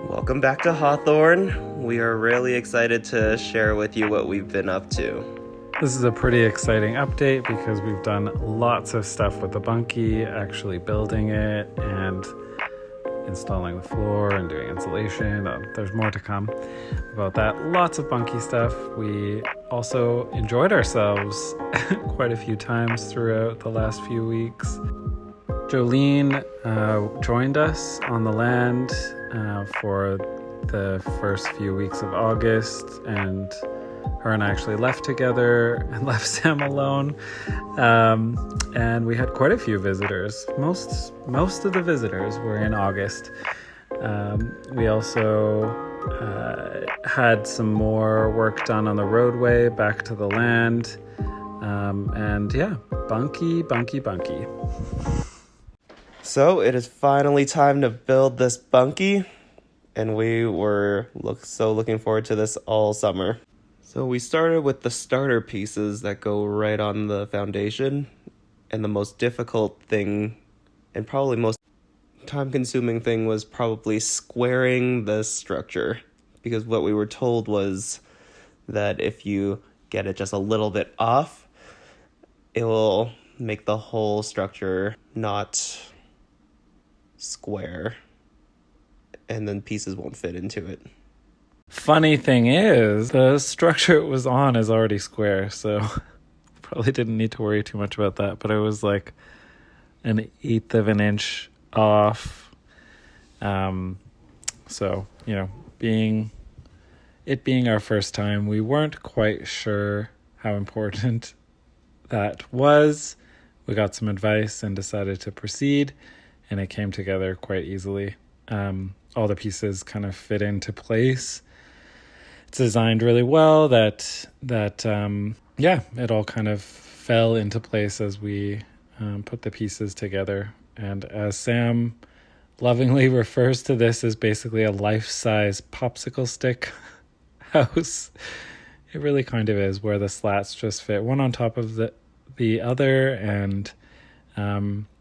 Welcome back to Hawthorn. We are really excited to share with you what we've been up to. This is a pretty exciting update because we've done lots of stuff with the bunkie, actually building it and installing the floor and doing insulation. There's more to come about that. Lots of bunkie stuff. We also enjoyed ourselves quite a few times throughout the last few weeks. Jolene joined us on the land for the first few weeks of August, and her and I actually left together and left Sam alone. And we had quite a few visitors. Most of the visitors were in August. We also had some more work done on the roadway back to the land. And yeah, bunkie. So it is finally time to build this bunkie, and we were looking forward to this all summer. So we started with the starter pieces that go right on the foundation, and the most difficult thing and probably most time-consuming thing was probably squaring the structure, because what we were told was that if you get it just a little bit off, it will make the whole structure not square, and then pieces won't fit into it. Funny thing is, the structure it was on is already square, so probably didn't need to worry too much about that, but it was like an 1/8 of an inch off. So, being our first time, we weren't quite sure how important that was. We got some advice and decided to proceed, and it came together quite easily. All the pieces kind of fit into place. It's designed really well that it all kind of fell into place as we put the pieces together. And as Sam lovingly refers to this as basically a life-size popsicle stick house, it really kind of is, where the slats just fit one on top of the other, and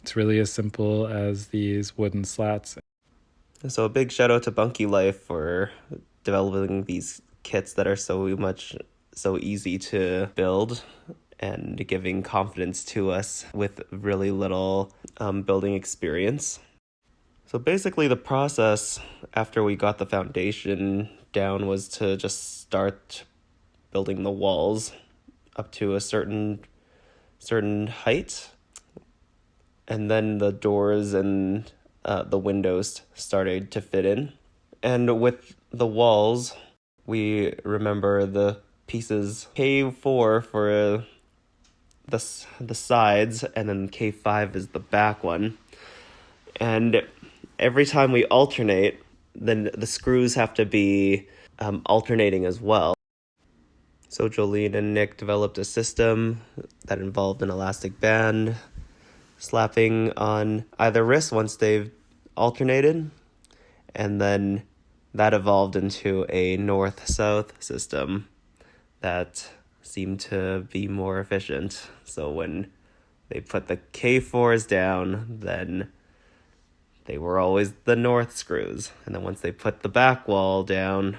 it's really as simple as these wooden slats. So a big shout out to Bunkie Life for developing these kits that are so easy to build and giving confidence to us with really little building experience. So basically the process after we got the foundation down was to just start building the walls up to a certain height, and then the doors and the windows started to fit in. And with the walls, we remember the pieces K4 for the sides, and then K5 is the back one. And every time we alternate, then the screws have to be alternating as well. So Jolene and Nick developed a system that involved an elastic band slapping on either wrist once they've alternated, and then that evolved into a north-south system that seemed to be more efficient. So when they put the K4s down, then they were always the north screws, and then once they put the back wall down,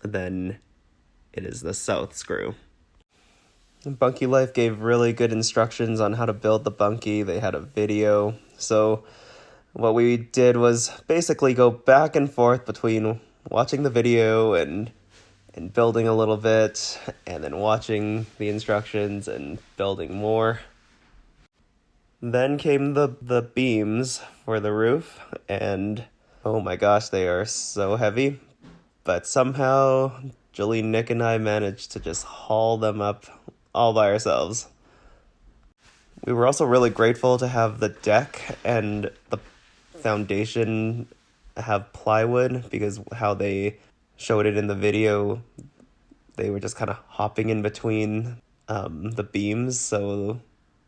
then it is the south screw. Bunkie Life gave really good instructions on how to build the bunkie. They had a video. So what we did was basically go back and forth between watching the video and building a little bit, and then watching the instructions and building more. Then came the beams for the roof, and oh my gosh, they are so heavy. But somehow Jolene, Nick, and I managed to just haul them up all by ourselves. We were also really grateful to have the deck and the foundation have plywood, because how they showed it in the video, they were just kind of hopping in between the beams. So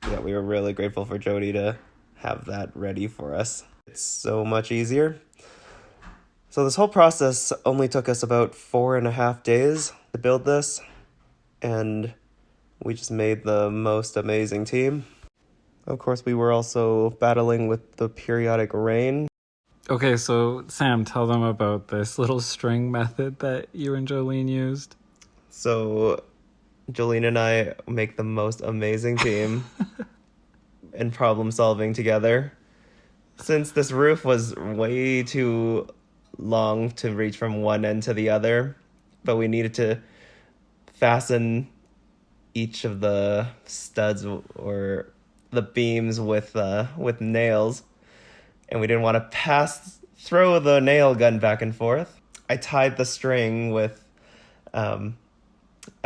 yeah, we were really grateful for Jody to have that ready for us. It's so much easier. So this whole process only took us about 4.5 days to build this, and we just made the most amazing team. Of course, we were also battling with the periodic rain. Okay, so Sam, tell them about this little string method that you and Jolene used. So Jolene and I make the most amazing team in problem solving together. Since this roof was way too long to reach from one end to the other, but we needed to fasten each of the studs or the beams with nails, and we didn't want to throw the nail gun back and forth. I tied the string with a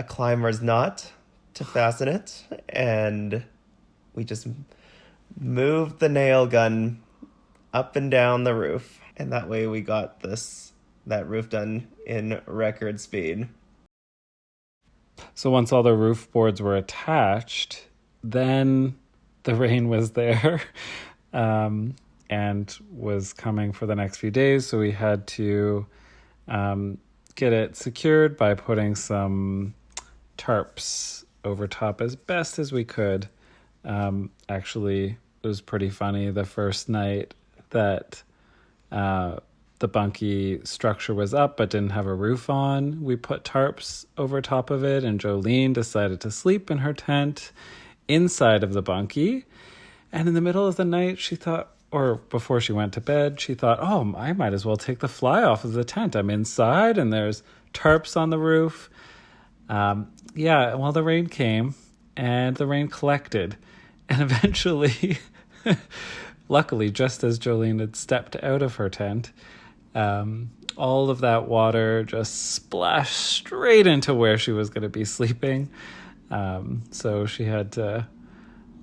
climber's knot to fasten it, and we just moved the nail gun up and down the roof, and that way we got that roof done in record speed. So once all the roof boards were attached, then the rain was there and was coming for the next few days. So we had to get it secured by putting some tarps over top as best as we could. Actually, it was pretty funny the first night that the bunkie structure was up but didn't have a roof on. We put tarps over top of it, and Jolene decided to sleep in her tent inside of the bunkie. And in the middle of the night, she thought, or before she went to bed, she thought, oh, I might as well take the fly off of the tent. I'm inside and there's tarps on the roof. Well, the rain came and the rain collected. And eventually, luckily, just as Jolene had stepped out of her tent, all of that water just splashed straight into where she was going to be sleeping. So she had to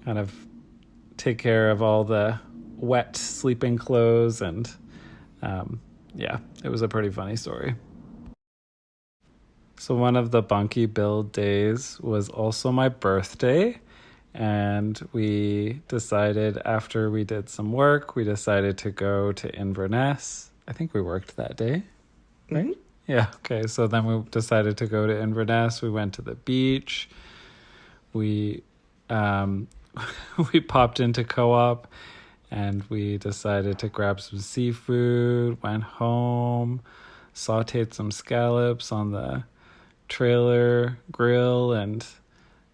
kind of take care of all the wet sleeping clothes, and it was a pretty funny story. So one of the bunkie build days was also my birthday, and we decided after we did some work, we decided to go to Inverness. I think we worked that day, right? Mm-hmm. Yeah, okay. So then we decided to go to Inverness. We went to the beach. We we popped into Co-op and we decided to grab some seafood, went home, sauteed some scallops on the trailer grill, and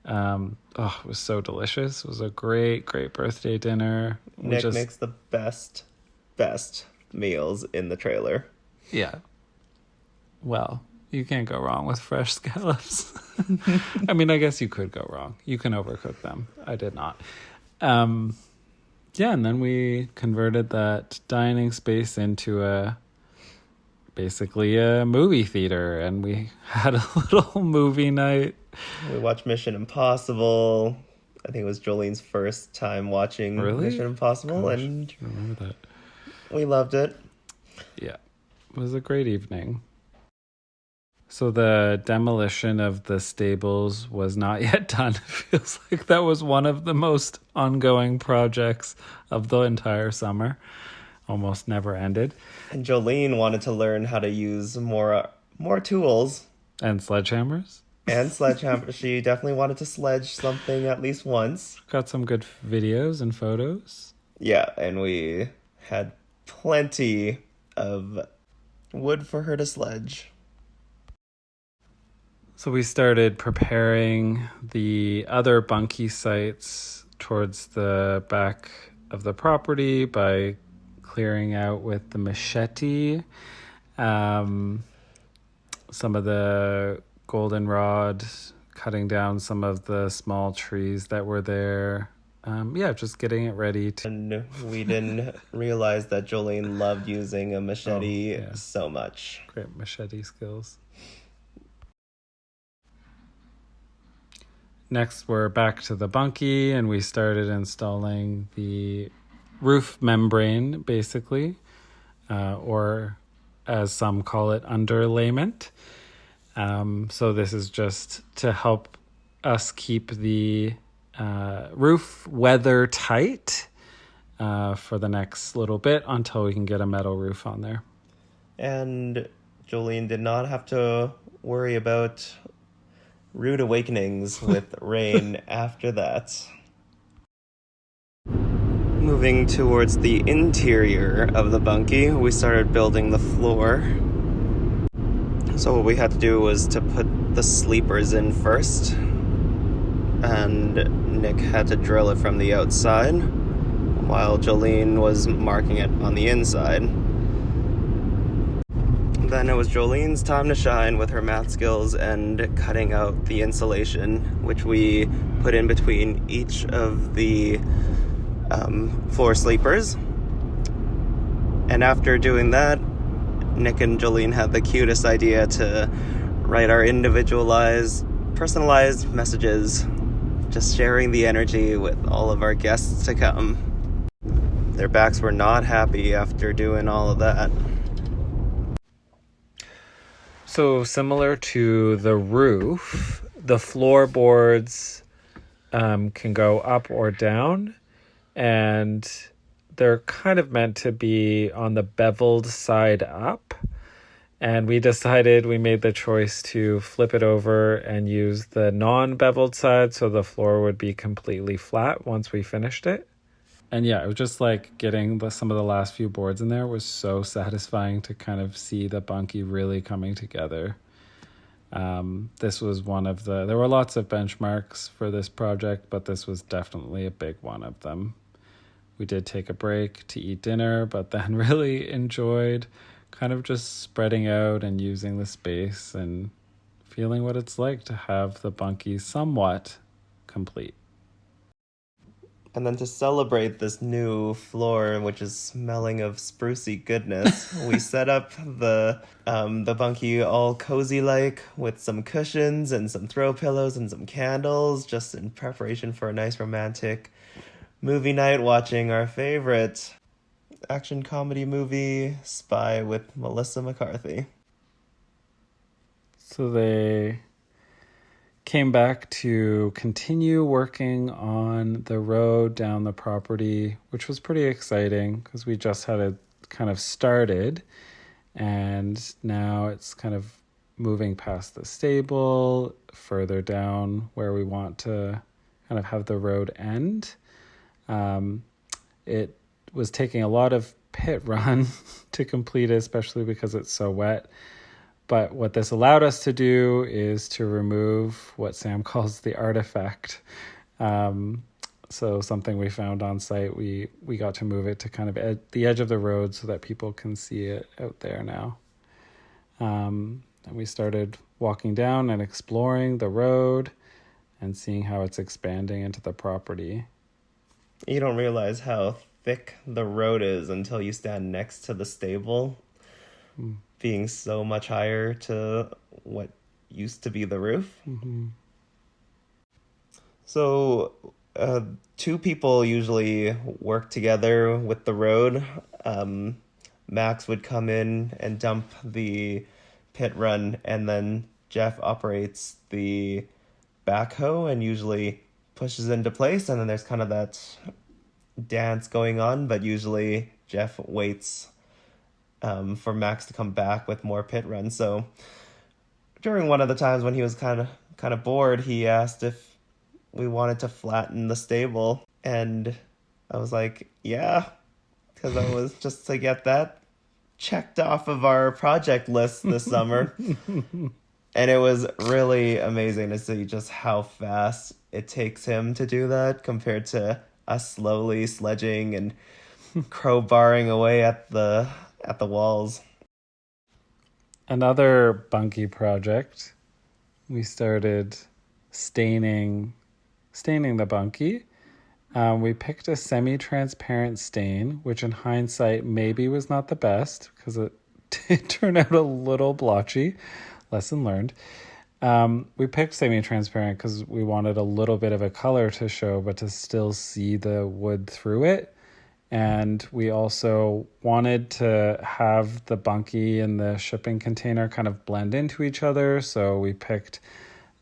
it was so delicious. It was a great birthday dinner. Nick makes the best meals in the trailer. Yeah. Well, you can't go wrong with fresh scallops. I mean, I guess you could go wrong. You can overcook them. I did not. And then we converted that dining space into basically a movie theater, and we had a little movie night. We watched Mission Impossible. I think it was Jolene's first time watching Mission Impossible. Gosh, and I remember that. We loved it. Yeah, it was a great evening. So the demolition of the stables was not yet done. It feels like that was one of the most ongoing projects of the entire summer. Almost never ended. And Jolene wanted to learn how to use more tools. And sledgehammers? And sledgehammer. She definitely wanted to sledge something at least once. Got some good videos and photos. Yeah, and we had plenty of wood for her to sledge. So we started preparing the other bunkie sites towards the back of the property by clearing out with the machete some of the goldenrod, cutting down some of the small trees that were there. Just getting it ready. And we didn't realize that Jolene loved using a machete so much. Great machete skills. Next, we're back to the bunkie, and we started installing the roof membrane, basically, or as some call it, underlayment. So this is just to help us keep the roof weather tight for the next little bit until we can get a metal roof on there. And Jolene did not have to worry about rude awakenings with rain after that. Moving towards the interior of the bunkie, we started building the floor. So what we had to do was to put the sleepers in first, and Nick had to drill it from the outside, while Jolene was marking it on the inside. Then it was Jolene's time to shine with her math skills and cutting out the insulation, which we put in between each of the floor sleepers. And after doing that, Nick and Jolene had the cutest idea to write our individualized, personalized messages, just sharing the energy with all of our guests to come. Their backs were not happy after doing all of that. So similar to the roof, the floorboards can go up or down, and they're kind of meant to be on the beveled side up. And we made the choice to flip it over and use the non-beveled side so the floor would be completely flat once we finished it. And yeah, it was just like getting some of the last few boards in there was so satisfying to kind of see the bunkie really coming together. This was there were lots of benchmarks for this project, but this was definitely a big one of them. We did take a break to eat dinner, but then really enjoyed kind of just spreading out and using the space and feeling what it's like to have the bunkie somewhat complete. And then to celebrate this new floor, which is smelling of sprucey goodness, we set up the bunkie all cozy-like with some cushions and some throw pillows and some candles, just in preparation for a nice romantic movie night watching our favorite action comedy movie, Spy with Melissa McCarthy. So they came back to continue working on the road down the property, which was pretty exciting because we just had it kind of started, and now it's kind of moving past the stable further down where we want to kind of have the road end. It was taking a lot of pit run to complete it, especially because it's so wet. But what this allowed us to do is to remove what Sam calls the artifact. So something we found on site, we got to move it to kind of the edge of the road so that people can see it out there now. And we started walking down and exploring the road and seeing how it's expanding into the property. You don't realize how thick the road is until you stand next to the stable. Being so much higher to what used to be the roof. Mm-hmm. So two people usually work together with the road. Max would come in and dump the pit run, and then Jeff operates the backhoe and usually pushes into place, and then there's kind of that dance going on, but usually Jeff waits for Max to come back with more pit runs. So during one of the times when he was kind of bored, he asked if we wanted to flatten the stable, and I was like, yeah, because I was just to get that checked off of our project list this summer. And it was really amazing to see just how fast it takes him to do that compared to us slowly sledging and crowbarring away at the walls. Another bunkie project, we started staining the bunkie. We picked a semi-transparent stain, which in hindsight maybe was not the best because it turned out a little blotchy. Lesson learned. We picked semi-transparent because we wanted a little bit of a color to show, but to still see the wood through it. And we also wanted to have the bunkie and the shipping container kind of blend into each other. So we picked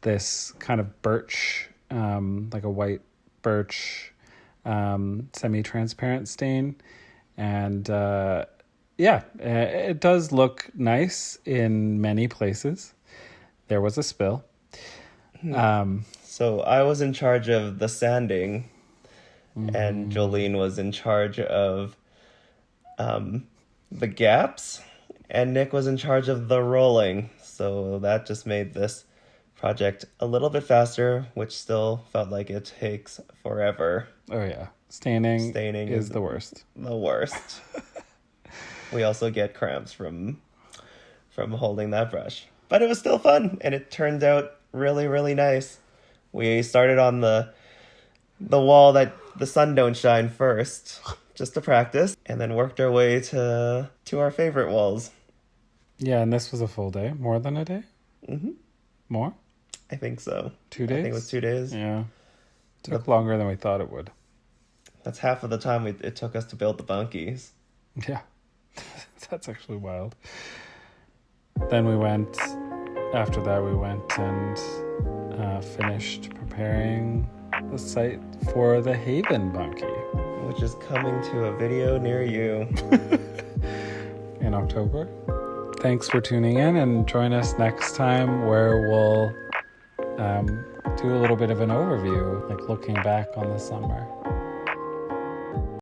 this kind of birch, like a white birch semi-transparent stain. And it does look nice in many places. There was a spill. So I was in charge of the sanding. and Jolene was in charge of the gaps, and Nick was in charge of the rolling. So that just made this project a little bit faster, which still felt like it takes forever. Oh yeah, staining is the worst. The worst. We also get cramps from holding that brush, but it was still fun, and it turned out really, really nice. We started on the wall that the sun don't shine first, just to practice, and then worked our way to our favorite walls. Yeah, and this was a full day, more than a day. Mm-hmm. More? I think so. 2 days? I think it was 2 days. Yeah. Took longer than we thought it would. That's half of the time it took us to build the bunkies. Yeah. That's actually wild. Then after that we went and finished preparing the site for the Haven Bunkie. Which is coming to a video near you. In October. Thanks for tuning in, and join us next time where we'll do a little bit of an overview, like looking back on the summer.